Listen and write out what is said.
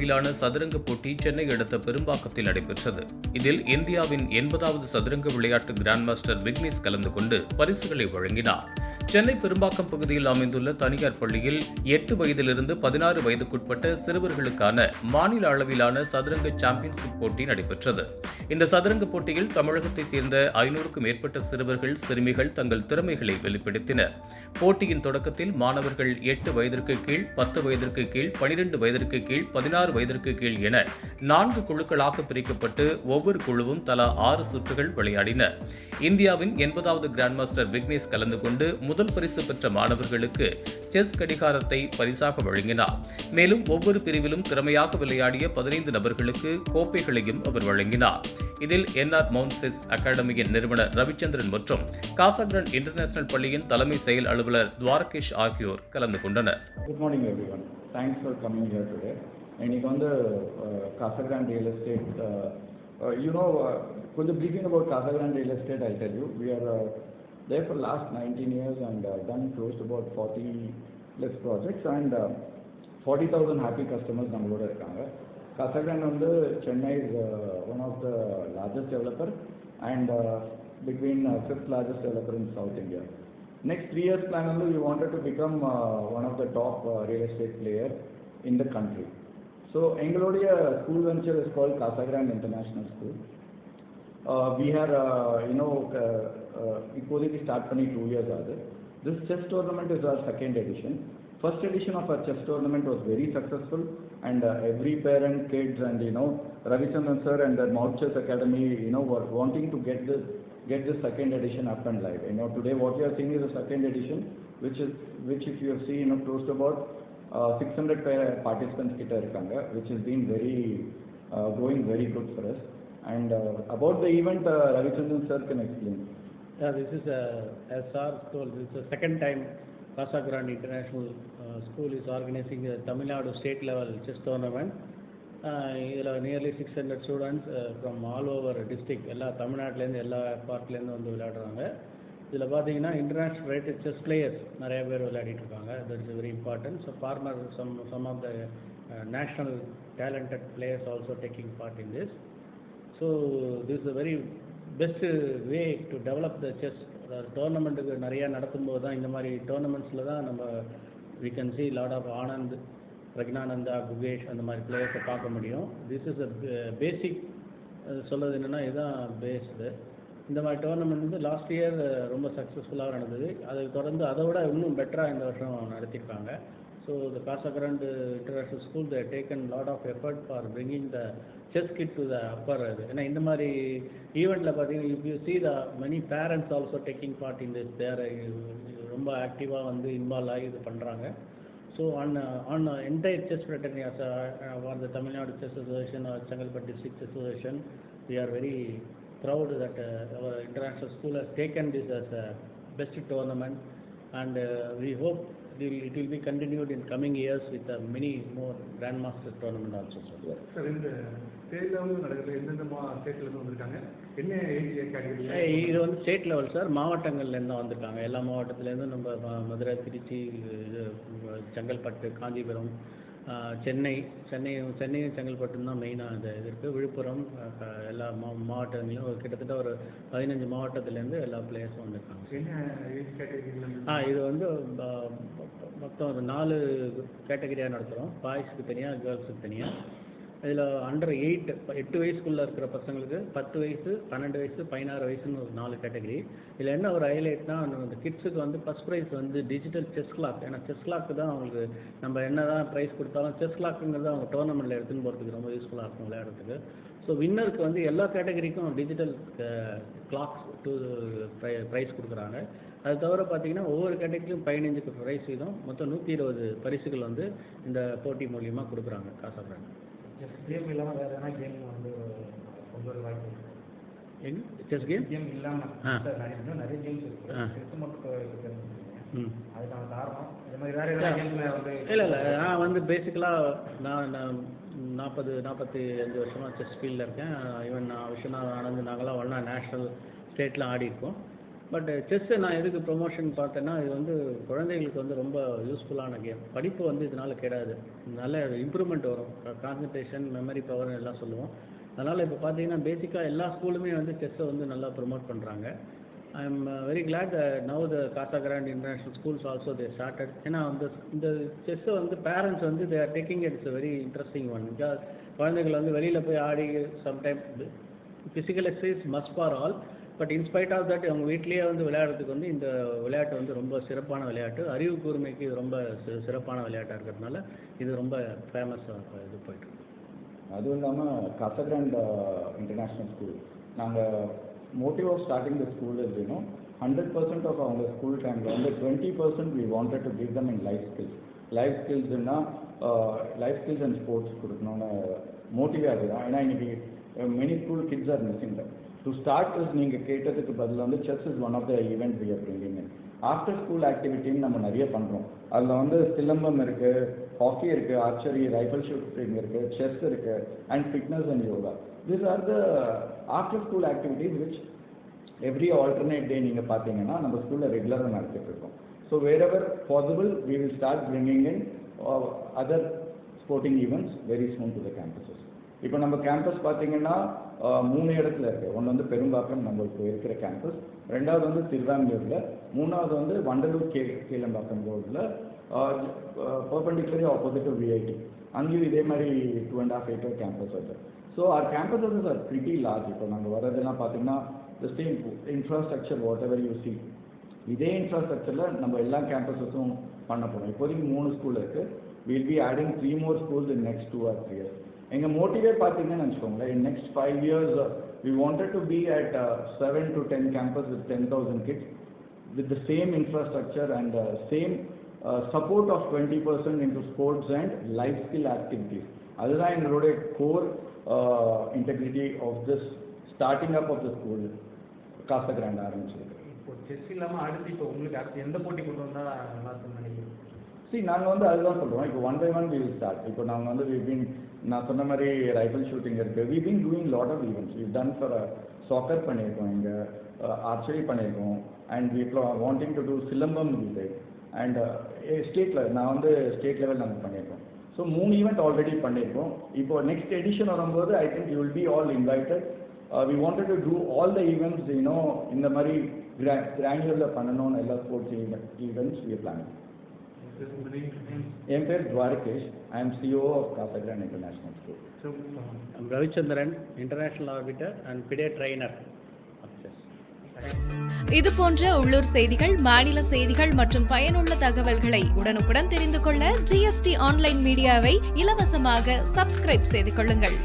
அளவிலான சதுரங்க போட்டி சென்னை அடுத்த பெரும்பாக்கத்தில் நடைபெற்றது. இதில் இந்தியாவின் 80வது சதுரங்க விளையாட்டு கிராண்ட் மாஸ்டர் விக்னேஷ் கலந்து கொண்டு பரிசுகளை வழங்கினார். சென்னை பெரும்பாக்கம் பகுதியில் அமைந்துள்ள தனியார் பள்ளியில் 8 வயதிலிருந்து 16 வயதுக்குட்பட்ட சிறுவர்களுக்கான மாநில அளவிலான சதுரங்க சாம்பியன்ஷிப் போட்டி நடைபெற்றது. இந்த சதுரங்க போட்டியில் தமிழகத்தைச் சேர்ந்த 500க்கும் மேற்பட்ட சிறுவர்கள், சிறுமிகள் தங்கள் திறமைகளை வெளிப்படுத்தினர். போட்டியின் தொடக்கத்தில் மாணவர்கள் 8 வயதிற்கு கீழ், 10 வயதிற்கு கீழ், 12 வயதிற்கு கீழ், 16 வயதிற்கு கீழ் என 4 குழுக்களாக பிரிக்கப்பட்டு ஒவ்வொரு குழுவும் தலா 6 சுற்றுகள் விளையாடின. இந்தியாவின் 80வது கிராண்ட் மாஸ்டர் விக்னேஷ் கலந்து கொண்டு முதல் பரிசு பெற்ற மாணவர்களுக்கு செஸ் கடிகாரத்தை பரிசாக வழங்கினார். மேலும் ஒவ்வொரு பிரிவிலும் திறமையாக விளையாடிய 15 நபர்களுக்கு கோப்பைகளையும் அவர் வழங்கினார். இதில் NR மவுண்ட் செஸ் அகாடமியின் நிறுவனர் ரவிச்சந்திரன் மற்றும் காசாகிராண்ட் இன்டர்நேஷனல் பள்ளியின் தலைமை செயல் அலுவலர் துவாரகேஷ் ஆகியோர் கலந்து கொண்டனர். Good morning everyone. Thanks for coming here today. இன்னைக்கு வந்து Casagrande Real Estate, கொஞ்சம் briefing about Casagrande Real Estate I'll tell you. We are there for last 19 years and done close to about 40 plus projects and 40,000 happy customers நம்மளோட இருக்காங்க. Casagrande வந்து Chennai is one of the largest developer and between 5th largest developer in South India. Next 3 years plan only we wanted to become one of the top real estate player in the country. So எங்களுடைய school venture is called Casagrande International School. We are இப்போதைக்கு start பண்ணி 2 years ஆகுது. This chess tournament is our second edition. First edition of our chess tournament was very successful and every parent, kids and Ravichandran sir and the Mount Chess Academy were wanting to get this second edition up and live. Today what you are seeing is the second edition which if you have seen close to about 600 participants கிட்ட இருக்காங்க, which has been going very good for us. And about the event, Ravichandran sir can explain. Yeah, this is as sir told, this is the second time Casagrande International School is organizing a Tamil Nadu state level chess tournament. Nearly 600 students from all over district, எல்லா தமிழ்நாட்டிலேருந்து எல்லா பார்ட்லேருந்து வந்து விளையாடுறாங்க. இதில் பார்த்தீங்கன்னா international rated chess players நிறைய பேர் விளையாடிட்டு இருக்காங்க. That is very important. So former some of the national talented players also taking part in this. So this is a very best way to develop the chess. டோர்னமெண்ட்டுக்கு நிறையா நடத்தும்போது தான் இந்த மாதிரி டோர்னமெண்ட்ஸில் தான் நம்ம we can see lot of Anand, Praggnanandhaa, Gukesh அந்த மாதிரி பிளேயர்ஸை பார்க்க முடியும். திஸ் இஸ் பேசிக் சொல்கிறது என்னென்னா இதுதான் பேஸ்டு. இந்த மாதிரி டோர்னமெண்ட் வந்து லாஸ்ட் இயர் ரொம்ப சக்ஸஸ்ஃபுல்லாக நடந்தது. அதை தொடர்ந்து அதை விட இன்னும் பெட்டராக இந்த வருஷம் நடத்தியிருக்காங்க. So the Casagrande International School they have taken lot of effort for bringing the chess kit to the upper. ஏன்னா இந்த மாதிரி ஈவெண்ட்டில் பார்த்தீங்கன்னா if you see the many parents also taking part in this, they are ரொம்ப ஆக்டிவாக வந்து involve ஆகி இது பண்ணுறாங்க. So on entire chess fraternity as for the Tamil Nadu Chess Association or Chengalpattu District Chess Association, we are very proud that our international school has taken this as a best tournament and we hope it will be continued in coming years with many more grandmaster tournament also. Sir, இந்த state லெவலில் நடக்கிற எந்தெந்த ஸ்டேட்லேருந்து வந்திருக்காங்க, என்ன age category? இது வந்து state level sir. மாவட்டங்கள்லேருந்து வந்திருக்காங்க. எல்லா மாவட்டத்துலேருந்து நம்ம மதுரை, திருச்சி, செங்கல்பட்டு, காஞ்சிபுரம், சென்னையும் செங்கல்பட்டு தான் மெயினாக இது இருக்குது. விழுப்புரம், எல்லா மாவட்டங்களிலும் கிட்டத்தட்ட ஒரு 15 மாவட்டத்துலேருந்து எல்லா பிளேயர்ஸும் வந்திருக்காங்க. என்ன ஏஜ் கேட்டகரியில்? இது வந்து மொத்தம் ஒரு 4 கேட்டகரியாக நடத்துகிறோம். பாய்ஸுக்கு தனியாக, கேர்ள்ஸுக்கு தனியாக. இதில் அண்டர் 8 வயசுக்குள்ளே இருக்கிற பசங்களுக்கு 10 வயசு, 12 வயசு, 16 வயசுன்னு ஒரு 4 கேட்டகரி. இதில் என்ன ஒரு ஹைலைட்னா அந்த கிட்ஸுக்கு வந்து ஃபஸ்ட் ப்ரைஸ் வந்து டிஜிட்டல் செஸ் கிளாக். ஏன்னா செஸ் கிளாக்கு தான் அவங்களுக்கு நம்ம என்ன தான் ப்ரைஸ் கொடுத்தாலும் செஸ் கிளாக்குங்கிறது அவங்க டோர்னமெண்ட்டில் எடுத்துன்னு போகிறதுக்கு ரொம்ப யூஸ்ஃபுல்லாக இருக்கும் விளையாடுறதுக்கு. ஸோ வின்னருக்கு வந்து எல்லா கேட்டகரிக்கும் டிஜிட்டல் கிளாக்ஸ் ப்ரைஸ் கொடுக்குறாங்க. அது தவிர பார்த்தீங்கன்னா ஒவ்வொரு கேட்டகரியும் 15 ப்ரைஸ் வீதம் மொத்தம் 120 பரிசுகள் வந்து இந்த போட்டி மூலியமாக கொடுக்குறாங்க காசாகிராண்ட். கேம் இல்லாமல் வேறு எதனா கேம் வந்து கொண்டு வர வாய்ப்பு செஸ் கேம் இல்லாமல் நிறைய கேம்ஸ் இருக்குது. செஸ் மட்டும் அதுக்கான காரணம் இது மாதிரி வேறு எதாவது கேம்ஸில் வந்து இல்லை நான் வந்து பேசிக்கலாக நான் 45 வருஷமாக செஸ் ஃபீல்டில் இருக்கேன். ஈவன் நான் விஸ்வநாத் ஆனந்த் நாங்களாம் ஒன்றா நேஷ்னல் ஸ்டேட்லாம் ஆடி இருக்கோம். பட் செஸ்ஸை நான் எதுக்கு ப்ரொமோஷன் பார்த்தேன்னா இது வந்து குழந்தைகளுக்கு வந்து ரொம்ப யூஸ்ஃபுல்லான கேம். படிப்பு வந்து இதனால் கெடாது, நல்ல இம்ப்ரூவ்மெண்ட் வரும், கான்சன்ட்ரேஷன், மெமரி பவர் எல்லாம் சொல்லுவோம். அதனால் இப்போ பார்த்தீங்கன்னா பேசிக்காக எல்லா ஸ்கூலுமே வந்து செஸ்ஸை வந்து நல்லா ப்ரொமோட் பண்ணுறாங்க. I am very glad now the Casa Grand international schools also they started. ஏன்னா வந்து இந்த செஸ்ஸை வந்து பேரண்ட்ஸ் வந்து they are taking it's very interesting one. குழந்தைகள் வந்து வெளியில் போய் ஆடி sometime physical exercise must for all, but in spite of that அவங்க வீட்லேயே வந்து விளையாடுறதுக்கு வந்து இந்த விளையாட்டு வந்து ரொம்ப சிறப்பான விளையாட்டு, அறிவு கூர்மைக்கு இது ரொம்ப சிறப்பான விளையாட்டாக இருக்கிறதுனால இது ரொம்ப ஃபேமஸாக இது போயிட்டுருக்கு. அதுவும் இல்லாமல் காசா கிராண்ட் இன்டர்நேஷ்னல் ஸ்கூல் நாங்கள் motive of starting the school is 100% of our school time வந்து 20% we wanted to give them in life skills. Life skills life skills and sports கொடுக்கணும்னு மோட்டிவே அதுதான். ஏன்னா இன்னைக்கு many school kids are missing that. To start is நீங்கள் கேட்டதுக்கு பதில் வந்து chess is one of the event we are bringing in. After school activity நம்ம நிறைய பண்ணுறோம். அதில் வந்து சிலம்பம் இருக்குது, ஹாக்கி இருக்குது, ஆர்ச்சரி, ரைஃபிள் ஷூட்டிங் இருக்குது, செஸ் இருக்குது, and fitness and yoga. These are the after school activities which every alternate day நீங்கள் பார்த்தீங்கன்னா நம்ம ஸ்கூலில் ரெகுலராக நடத்திட்டு இருக்கோம். So wherever possible we will start bringing in other sporting events very soon to the campuses. இப்போ நம்ம கேம்பஸ் பார்த்தீங்கன்னா 3 இடத்துல இருக்குது. ஒன்று வந்து பெரும்பாக்கம் நம்ம இப்போ இருக்கிற கேம்பஸ், ரெண்டாவது வந்து திருவாங்கூரில், மூணாவது வந்து வண்டலூர் கீழம்பாக்கம் ரோடில் பர்பண்டிகுலரி ஆப்போசிட் டு விஐடி. அங்கேயும் இதே மாதிரி 2.5 acre கேம்பஸ் வருது. So our campuses are pretty large. இப்போ நாங்கள் வரதெல்லாம் பார்த்தீங்கன்னா the same infrastructure whatever you see, இதே இன்ஃப்ராஸ்ட்ரக்சரில் நம்ம எல்லா கேம்பஸஸும் பண்ண போகிறோம். இப்போதைக்கு 3 ஸ்கூல் இருக்குது. we'll be adding 3 more schools in next 2 or 3 years. எங்கள் மோட்டிவே பார்த்தீங்கன்னு வச்சுக்கோங்களேன், in next 5 years we wanted to be at 7 to 10 campus with 10,000 kids with the same infrastructure and same support of 20% into sports and life skill activities. அதுதான் எங்களுடைய core integrity of this starting up of the school Casa Grand ஆரம்பிச்சிருக்கு. இப்போ chess இல்லாமல் அடுத்து இப்போ உங்களுக்கு அடுத்து எந்த போட்டி கொண்டு வந்தால் நல்லா இருக்கும்னு நினைக்கிறேன்? நாங்கள் வந்து அதுதான் சொல்கிறோம். இப்போ 1 by 1 we will start. இப்போ நாங்கள் வந்து நான் சொன்ன மாதிரி ரைஃபிள் ஷூட்டிங் இருக்குது. we've been doing lot of events. we've done for soccer பண்ணியிருக்கோம், இங்கே ஆர்ச்சரி பண்ணியிருக்கோம், and we are wanting to do silambam music and ஸ்டேட்டில் நான் வந்து ஸ்டேட் லெவல் நாங்கள் பண்ணியிருக்கோம். ஸோ 3 ஈவெண்ட் ஆல்ரெடி பண்ணியிருக்கோம். இப்போ நெக்ஸ்ட் எடிஷன் வரும்போது I think you will be all invited. we wanted to do all the events இந்த மாதிரி கிராண்டுலர் பண்ணணும்னு எல்லா sports events we are planning. என் பேர் Dwarakesh. I am CEO of Casa Grande International School. I'm Ravichandran, international arbiter and FIDE trainer. இது போன்ற உள்ளூர் செய்திகள், மாநில செய்திகள் மற்றும் பயனுள்ள தகவல்களை உடனுக்குடன் தெரிந்து கொள்ள GST ஆன்லைன் மீடியாவை இலவசமாக சப்ஸ்கிரைப் செய்து கொள்ளுங்கள்.